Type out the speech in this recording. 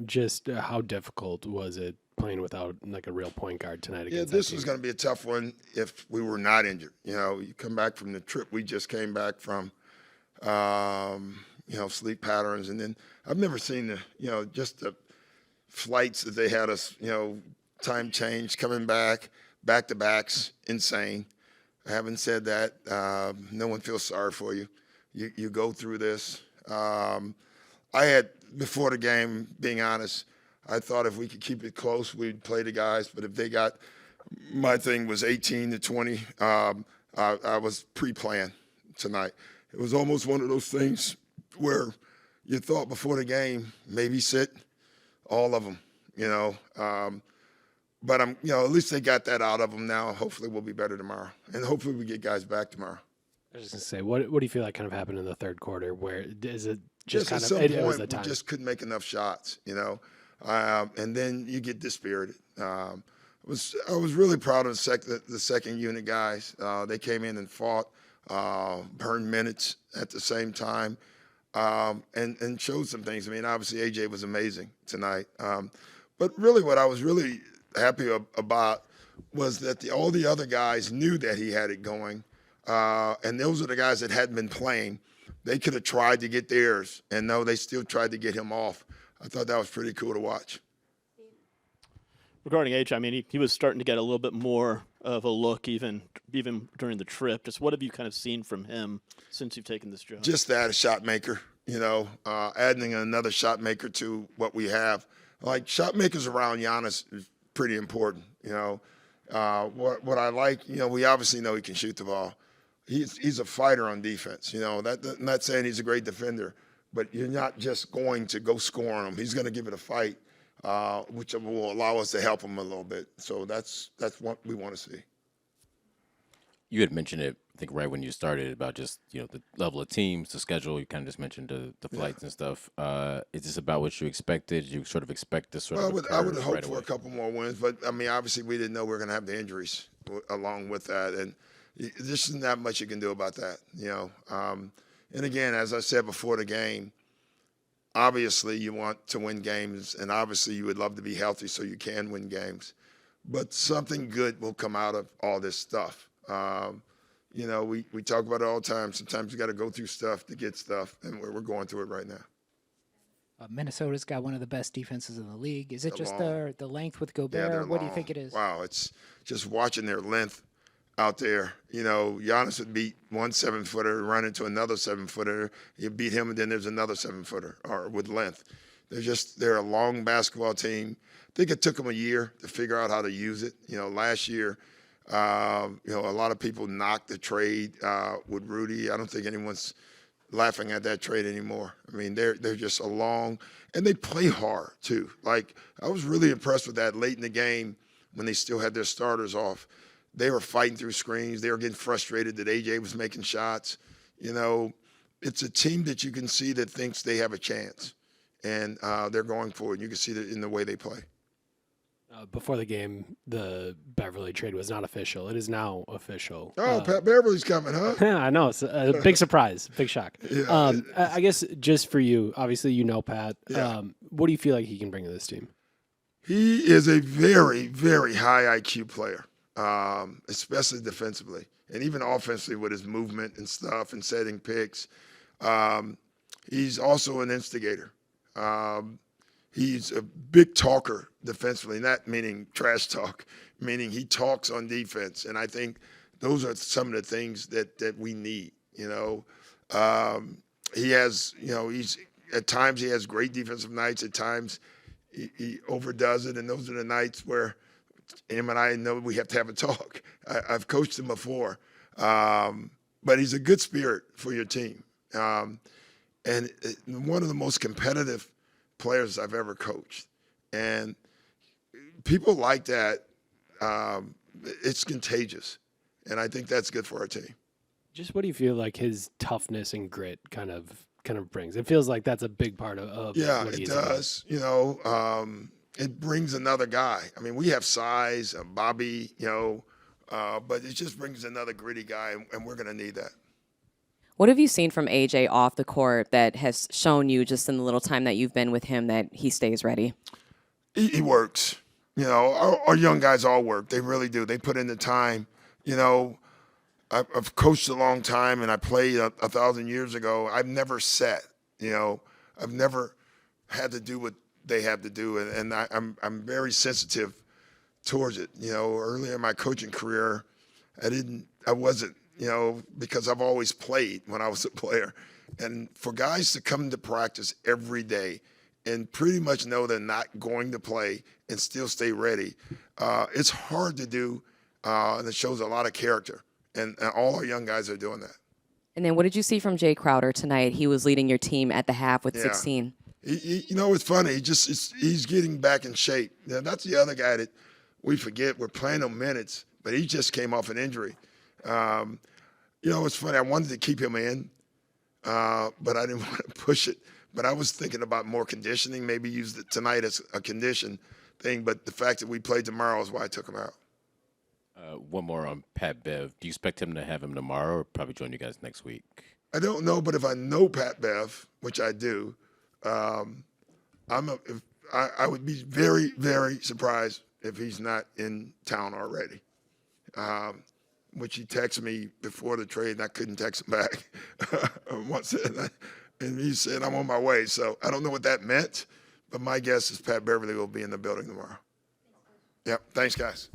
just how difficult was it playing without like a real point guard tonight Yeah, against that this team? was going to be a tough one if we were not injured. You come back from the trip we just came back from, sleep patterns. And then I've never seen just the flights that they had us, time change, coming back-to-backs, insane. Having said that, no one feels sorry for you. You go through this. I had, before the game, being honest, I thought if we could keep it close, we'd play the guys. But if they got, my thing was 18 to 20, I was pre-planned tonight. It was almost one of those things where you thought before the game, maybe sit all of them, But at least they got that out of them now. Hopefully we'll be better tomorrow. And hopefully we get guys back tomorrow. I was just gonna say, what do you feel like kind of happened in the third quarter? Where is it just At kind some of point, it was the we time? just couldn't make enough shots, and then you get dispirited. I was really proud of the second unit guys. They came in and fought, burned minutes at the same time, and showed some things. I mean, obviously AJ was amazing tonight, but really what I was really happy about was that all the other guys knew that he had it going, and those are the guys that hadn't been playing. They could have tried to get theirs, and no, they still tried to get him off. I thought that was pretty cool to watch. Regarding H, I mean, he was starting to get a little bit more of a look even during the trip. Just what have you kind of seen from him since you've taken this job? Just that, a shot maker, adding another shot maker to what we have. Like, shot makers around Giannis is pretty important, What I like, we obviously know he can shoot the ball. He's a fighter on defense, I'm not saying he's a great defender, but you're not just going to go score on him. He's going to give it a fight, which will allow us to help him a little bit. So that's what we want to see. You had mentioned it, I think, right when you started about just, the level of teams, the schedule. You kind of just mentioned the flights and stuff. Is this about what you expected? Did you sort of expect this sort of I would hope right for away? a couple more wins, but, I mean, obviously we didn't know we were going to have the injuries along with that. And there's not much you can do about that, And, again, as I said before the game, obviously you want to win games, and obviously you would love to be healthy so you can win games. But something good will come out of all this stuff. We talk about it all the time. Sometimes you got to go through stuff to get stuff, and we're going through it right now. Minnesota's got one of the best defenses in the league. Is it just long. the length with Yeah, Gobert? they're What do you long. think it is? Wow, it's just watching their length out there. Giannis would beat one 7-footer, run into another 7-footer. You beat him, and then there's another 7-footer or with length. They're a long basketball team. I think it took them a year to figure out how to use it. Last year, a lot of people knocked the trade with Rudy. I don't think anyone's laughing at that trade anymore. I mean, they're just a long, and they play hard too. Like, I was really impressed with that late in the game when they still had their starters off. They were fighting through screens. They were getting frustrated that AJ was making shots. It's a team that you can see that thinks they have a chance, and they're going for it. You can see that in the way they play. Before the game, the Beverly trade was not official. It is now official. Oh, Pat Beverly's coming, huh? I know. It's a big surprise, big shock. Yeah. I guess just for you, obviously Pat. Yeah. What do you feel like he can bring to this team? He is a very, very high IQ player, especially defensively. And even offensively with his movement and stuff and setting picks. He's also an instigator. He's a big talker defensively, not meaning trash talk, meaning he talks on defense. And I think those are some of the things that we need, He has, he's at times he has great defensive nights. At times he overdoes it, and those are the nights where him and I know we have to have a talk. I've coached him before. But he's a good spirit for your team. And one of the most competitive players I've ever coached. And people like that, it's contagious. And I think that's good for our team. Just what do you feel like his toughness and grit kind of brings? It feels like that's a big part of Yeah, what it he's does. It brings another guy. I mean, we have size, Bobby, but it just brings another gritty guy, and we're going to need that. What have you seen from AJ off the court that has shown you just in the little time that you've been with him that he stays ready? He works. You know, our young guys all work. They really do. They put in the time. You know, I've coached a long time, and I played 1,000 years ago. I've never sat. You know, I've never had to do what they have to do, and I'm very sensitive towards it. You know, earlier in my coaching career, I wasn't. You know, because I've always played when I was a player, and for guys to come to practice every day and pretty much know they're not going to play and still stay ready, it's hard to do, and it shows a lot of character. And all our young guys are doing that. And then what did you see from Jay Crowder tonight? He was leading your team at the half with 16. You know, it's funny. He's getting back in shape. Now, that's the other guy that we forget. We're playing him minutes, but he just came off an injury. You know, it's funny. I wanted to keep him in, but I didn't want to push it. But I was thinking about more conditioning, maybe use it tonight as a condition thing. But the fact that we play tomorrow is why I took him out. One more on Pat Bev. Do you expect him to have him tomorrow or probably join you guys next week? I don't know, but if I know Pat Bev, which I do, I would be very, very surprised if he's not in town already. Which he texted me before the trade, and I couldn't text him back. And he said, I'm on my way. So I don't know what that meant, but my guess is Pat Beverly will be in the building tomorrow. Yep. Thanks, guys.